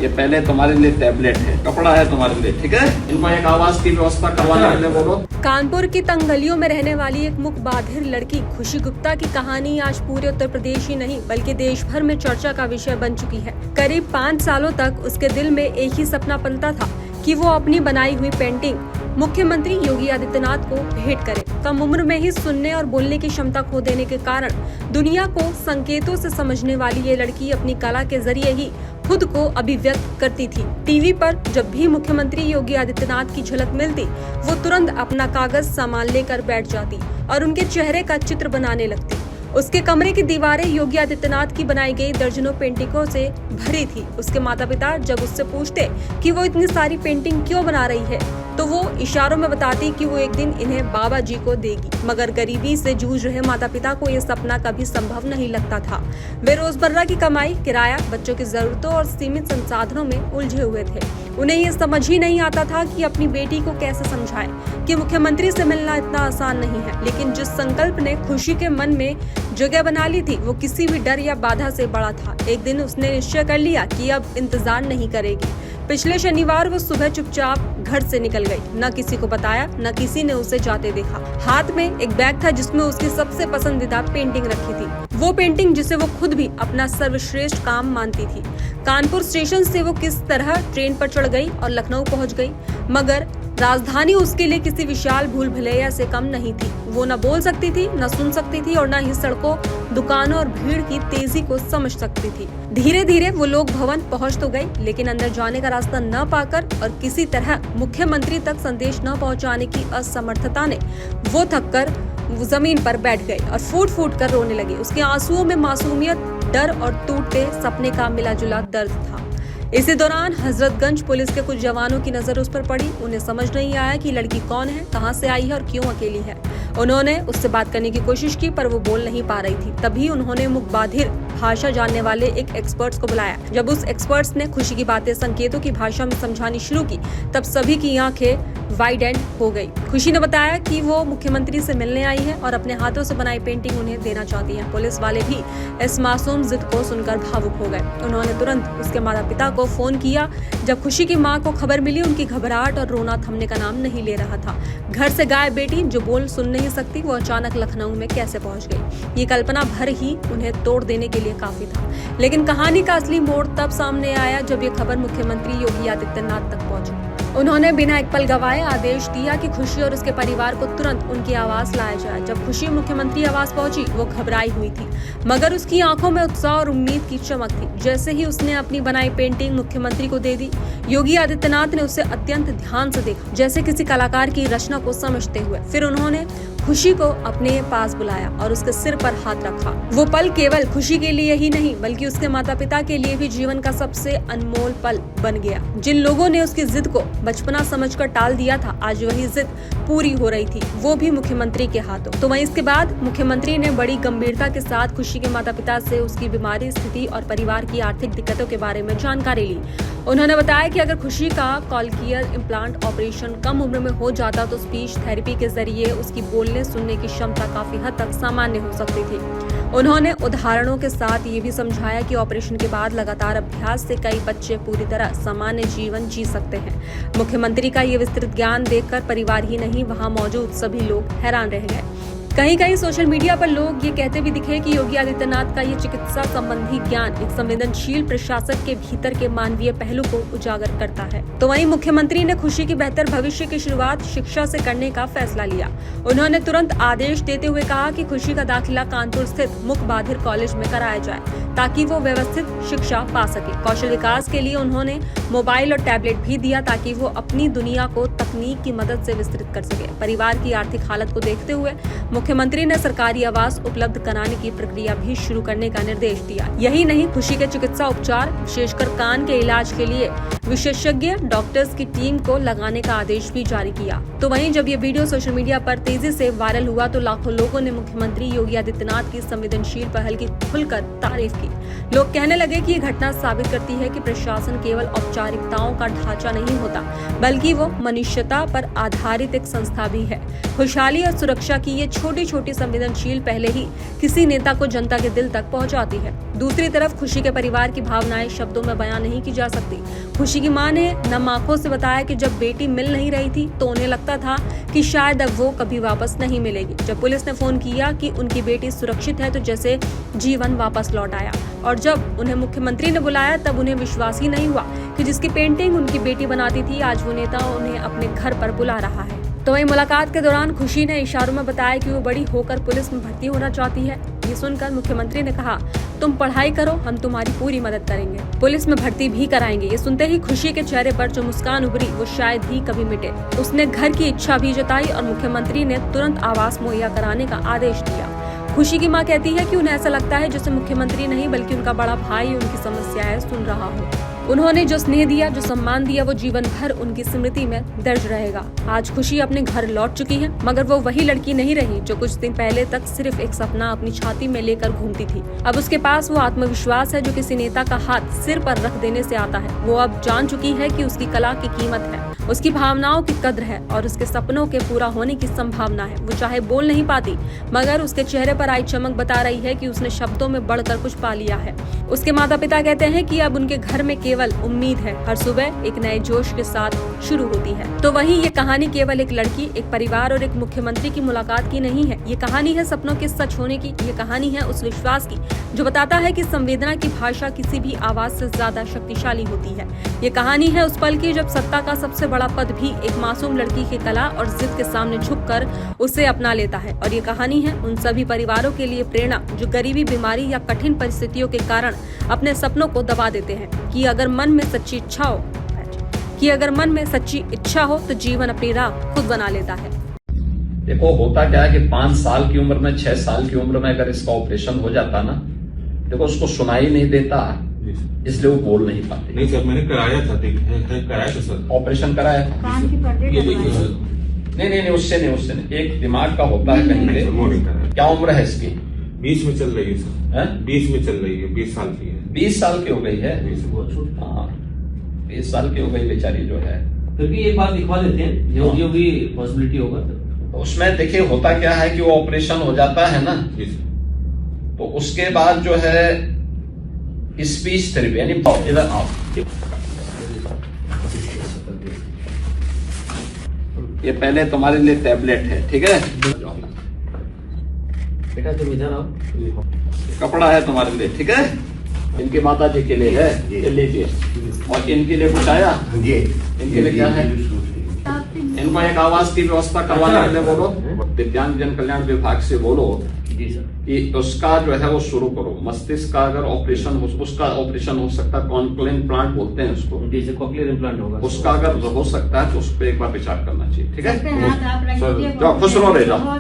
ये पहले तुम्हारे लिए टैबलेट है, कपड़ा है तुम्हारे लिए, ठीक है। इनको एक आवास की व्यवस्था करवाने के लिए बोलो। कानपुर की तंगलियों में रहने वाली एक मुक बाधिर लड़की खुशी गुप्ता की कहानी आज पूरे उत्तर प्रदेश ही नहीं बल्कि देश भर में चर्चा का विषय बन चुकी है। करीब 5 सालों तक उसके दिल में एक ही सपना पलता था कि वो अपनी बनाई हुई पेंटिंग मुख्यमंत्री योगी आदित्यनाथ को भेंट करे। कम उम्र में ही सुनने और बोलने की क्षमता खो देने के कारण दुनिया को संकेतों से समझने वाली ये लड़की अपनी कला के जरिए ही खुद को अभिव्यक्त करती थी। टीवी पर जब भी मुख्यमंत्री योगी आदित्यनाथ की झलक मिलती, वो तुरंत अपना कागज सामान लेकर बैठ जाती और उनके चेहरे का चित्र बनाने लगती। उसके कमरे की दीवारें योगी आदित्यनाथ की बनाई गई दर्जनों पेंटिंगों से भरी थी। उसके माता पिता जब उससे पूछते कि वो इतनी सारी पेंटिंग क्यों बना रही है, तो वो इशारों में बताती कि वो एक दिन इन्हें बाबा जी को देगी। मगर गरीबी से जूझ रहे माता पिता को ये सपना कभी संभव नहीं लगता था। वे रोजमर्रा की कमाई, किराया, बच्चों की जरूरतों और सीमित संसाधनों में उलझे हुए थे। उन्हें ये समझ ही नहीं आता था कि अपनी बेटी को कैसे समझाएं कि मुख्यमंत्री से मिलना इतना आसान नहीं है। लेकिन जिस संकल्प ने खुशी के मन में जगह बना ली थी, वो किसी भी डर या बाधा से बड़ा था। एक दिन उसने निश्चय कर लिया कि अब इंतजार नहीं करेगी। पिछले शनिवार वो सुबह चुपचाप घर से निकल गई। न किसी को बताया, न किसी ने उसे जाते देखा। हाथ में एक बैग था जिसमें उसकी सबसे पसंदीदा पेंटिंग रखी थी, वो पेंटिंग जिसे वो खुद भी अपना सर्वश्रेष्ठ काम मानती थी। कानपुर स्टेशन से वो किस तरह ट्रेन पर चढ़ गई और लखनऊ पहुंच गई, मगर राजधानी उसके लिए किसी विशाल भूल भुलैया से कम नहीं थी। वो न बोल सकती थी, न सुन सकती थी और न ही सड़कों, दुकानों और भीड़ की तेजी को समझ सकती थी। धीरे धीरे वो लोक भवन पहुंच तो गई, लेकिन अंदर जाने का रास्ता न पाकर और किसी तरह मुख्यमंत्री तक संदेश न पहुंचाने की असमर्थता ने वो थककर जमीन पर बैठ गई और फूट फूट कर रोने लगी। उसके आंसुओं में मासूमियत, डर और टूटते सपने का मिला-जुला दर्द था। इसी दौरान हजरतगंज पुलिस के कुछ जवानों की नजर उस पर पड़ी। उन्हें समझ नहीं आया कि लड़की कौन है, कहां से आई है और क्यों अकेली है। उन्होंने उससे बात करने की कोशिश की पर वो बोल नहीं पा रही थी। तभी उन्होंने मुखबाधिर भाषा जानने वाले एक एक्सपर्ट्स को बुलाया। जब उस एक्सपर्ट्स ने खुशी की बातें संकेतों की भाषा में समझानी शुरू की, तब सभी की आंखें वाइडेंड हो गई। खुशी ने बताया कि वो मुख्यमंत्री से मिलने आई है और अपने हाथों से बनाई पेंटिंग उन्हें देना चाहती है। पुलिस वाले भी इस मासूम जिद को सुनकर भावुक हो गए। उन्होंने तुरंत उसके माता पिता को फोन किया। जब खुशी की मां को खबर मिली, उनकी घबराहट और रोना थमने का नाम नहीं ले रहा था। घर से गायब बेटी जो बोल सुन नहीं सकती, वो अचानक लखनऊ में कैसे पहुंच गई, ये कल्पना भर ही उन्हें तोड़ देने के लिए काफी था। लेकिन कहानी का असली मोड़ तब सामने आया जब ये खबर मुख्यमंत्री योगी आदित्यनाथ तक पहुंची। उन्होंने बिना एक पल गवाए आदेश दिया कि खुशी और उसके परिवार को तुरंत उनकी आवास लाया जाए। जब खुशी मुख्यमंत्री आवास पहुंची, वो घबराई हुई थी, मगर उसकी आंखों में उत्साह और उम्मीद की चमक थी। जैसे ही उसने अपनी बनाई पेंटिंग मुख्यमंत्री को दे दी, योगी आदित्यनाथ ने उसे अत्यंत ध्यान से देखा, जैसे किसी कलाकार की रचना को समझते हुए। फिर उन्होंने खुशी को अपने पास बुलाया और उसके सिर पर हाथ रखा। वो पल केवल खुशी के लिए ही नहीं बल्कि उसके माता पिता के लिए भी जीवन का सबसे अनमोल पल बन गया। जिन लोगों ने उसकी जिद को बचपना समझकर टाल दिया था, आज वही जिद पूरी हो रही थी, वो भी मुख्यमंत्री के हाथों। तो वहीं इसके बाद मुख्यमंत्री ने बड़ी गंभीरता के साथ खुशी के माता पिता से उसकी बीमारी, स्थिति और परिवार की आर्थिक दिक्कतों के बारे में जानकारी ली। उन्होंने बताया कि अगर खुशी का कॉक्लियर इम्प्लांट ऑपरेशन कम उम्र में हो जाता तो स्पीच थेरेपी के जरिए उसकी बोलने सुनने की क्षमता काफी हद तक सामान्य हो सकती थी। उन्होंने उदाहरणों के साथ ये भी समझाया कि ऑपरेशन के बाद लगातार अभ्यास से कई बच्चे पूरी तरह सामान्य जीवन जी सकते हैं। मुख्यमंत्री का ये विस्तृत ज्ञान देखकर परिवार ही नहीं, वहां मौजूद सभी लोग हैरान रह गए। कहीं कहीं सोशल मीडिया पर लोग ये कहते भी दिखे कि योगी आदित्यनाथ का ये चिकित्सा संबंधी ज्ञान एक संवेदनशील प्रशासक के भीतर के मानवीय पहलू को उजागर करता है। तो वहीं मुख्यमंत्री ने खुशी की बेहतर भविष्य की शुरुआत शिक्षा से करने का फैसला लिया। उन्होंने तुरंत आदेश देते हुए कहा कि खुशी का दाखिला कानपुर स्थित मुक बाधिर कॉलेज में कराया जाए, ताकि वो व्यवस्थित शिक्षा पा सके। कौशल विकास के लिए उन्होंने मोबाइल और टैबलेट भी दिया, ताकि वो अपनी दुनिया को तकनीक की मदद से विस्तृत कर सके। परिवार की आर्थिक हालत को देखते हुए मुख्यमंत्री ने सरकारी आवास उपलब्ध कराने की प्रक्रिया भी शुरू करने का निर्देश दिया। यही नहीं, खुशी के चिकित्सा उपचार, विशेषकर कान के इलाज के लिए विशेषज्ञ डॉक्टर्स की टीम को लगाने का आदेश भी जारी किया। तो वहीं जब ये वीडियो सोशल मीडिया पर तेजी से वायरल हुआ, तो लाखों लोगों ने मुख्यमंत्री योगी आदित्यनाथ की संवेदनशील पहल की खुलकर तारीफ की। लोग कहने लगे कि ये घटना साबित करती है कि प्रशासन केवल औपचारिक औपचारिकताओं का ढांचा नहीं होता, बल्कि वो मनुष्यता पर आधारित एक संस्था भी है। खुशहाली और सुरक्षा की ये छोटी छोटी संवेदनशील पहले ही किसी नेता को जनता के दिल तक पहुंचाती है। दूसरी तरफ खुशी के परिवार की भावनाएं शब्दों में बयां नहीं की जा सकती। खुशी की मां ने नम आंखों से बताया कि जब बेटी मिल नहीं रही थी तो उन्हें लगता था कि शायद अब वो कभी वापस नहीं मिलेगी। जब पुलिस ने फोन किया कि उनकी बेटी सुरक्षित है तो जैसे जीवन वापस लौट आया, और जब उन्हें मुख्यमंत्री ने बुलाया तब उन्हें विश्वास ही नहीं हुआ कि जिसकी पेंटिंग उनकी बेटी बनाती थी आज वो नेता उन्हें अपने घर पर बुला रहा है। तो वही मुलाकात के दौरान खुशी ने इशारों में बताया कि वो बड़ी होकर पुलिस में भर्ती होना चाहती है। ये सुनकर मुख्यमंत्री ने कहा, तुम पढ़ाई करो, हम तुम्हारी पूरी मदद करेंगे, पुलिस में भर्ती भी कराएंगे। ये सुनते ही खुशी के चेहरे पर जो मुस्कान उभरी वो शायद ही कभी मिटे। उसने घर की इच्छा भी जताई और मुख्यमंत्री ने तुरंत आवास मुहैया कराने का आदेश दिया। खुशी की मां कहती है कि उन्हें ऐसा लगता है जैसे मुख्यमंत्री नहीं बल्कि उनका बड़ा भाई उनकी समस्याएं सुन रहा हो। उन्होंने जो स्नेह दिया, जो सम्मान दिया, वो जीवन भर उनकी स्मृति में दर्ज रहेगा। आज खुशी अपने घर लौट चुकी है, मगर वो वही लड़की नहीं रही जो कुछ दिन पहले तक सिर्फ एक सपना अपनी छाती में लेकर घूमती थी। अब उसके पास वो आत्मविश्वास है जो किसी नेता का हाथ सिर पर रख देने से आता है। वो अब जान चुकी है कि उसकी कला की कीमत है, उसकी भावनाओं की कद्र है और उसके सपनों के पूरा होने की संभावना है। वो चाहे बोल नहीं पाती, मगर उसके चेहरे पर आई चमक बता रही है कि उसने शब्दों में बढ़कर कुछ पा लिया है। उसके माता पिता कहते हैं कि अब उनके घर में केवल उम्मीद है, हर सुबह एक नए जोश के साथ शुरू होती है। तो वही ये कहानी केवल एक लड़की, एक परिवार और एक मुख्यमंत्री की मुलाकात की नहीं है। ये कहानी है सपनों के सच होने की। ये कहानी है उस विश्वास की जो बताता है कि संवेदना की भाषा किसी भी आवाज से ज्यादा शक्तिशाली होती है। ये कहानी है उस पल की जब सत्ता का सबसे बड़ा पद भी एक मासूम लड़की की कला और जिद के सामने झुककर उसे अपना लेता है। और ये कहानी है उन सभी परिवारों के लिए प्रेरणा जो गरीबी, बीमारी या कठिन परिस्थितियों के कारण अपने सपनों को दबा देते हैं। कि अगर मन में सच्ची इच्छा हो तो जीवन अपनी राह खुद बना लेता है। देखो होता क्या है कि 5 साल की उम्र में, 6 साल की उम्र में अगर इसका ऑपरेशन हो जाता ना, देखो उसको सुनाई नहीं देता, इसलिए वो बोल नहीं पाते। नहीं सर, मैंने कराया था, कराया था सर, ऑपरेशन कराया। ये देखिए सर। नहीं, उससे नहीं। एक दिमाग का होता है कहीं पे। क्या उम्र है इसकी? 20 में चल रही है सर। 20 में चल रही है, 20 साल की है। 20 साल की हो गई है। 20 साल की हो गई बेचारी जो है। फिर भी एक बार दिखवा देते हैं, जो भी पॉसिबिलिटी होगा। तो उसमें देखिए होता क्या है कि वो ऑपरेशन हो जाता है ना, तो उसके बाद जो है स्पीच थेरेपी, यानी इधर आओ, ये पहले तुम्हारे लिए टैबलेट है, ठीक है? बेटा तुम इधर आओ, कपड़ा है तुम्हारे लिए, ठीक है? इनकी माता जी के लिए है, ये लीजिए। और इनके लिए कुछ आया? इनके लिए क्या है? इनको एक आवास की व्यवस्था करवाने के लिए बोलो, दिव्यांग जन कल्याण विभाग से बोलो जी सर, कि उसका जो है वो शुरू करो। मस्तिष्क का अगर ऑपरेशन हो, उसका ऑपरेशन हो सकता है, कॉन्क्लेव इम्प्लांट बोलते हैं उसको, जैसे कॉक्लियर इम्प्लांट होगा, उसका अगर हो सकता है तो उस पर एक बार विचार करना चाहिए, ठीक है? सर, जाओ खुश रहो, रह जाओ।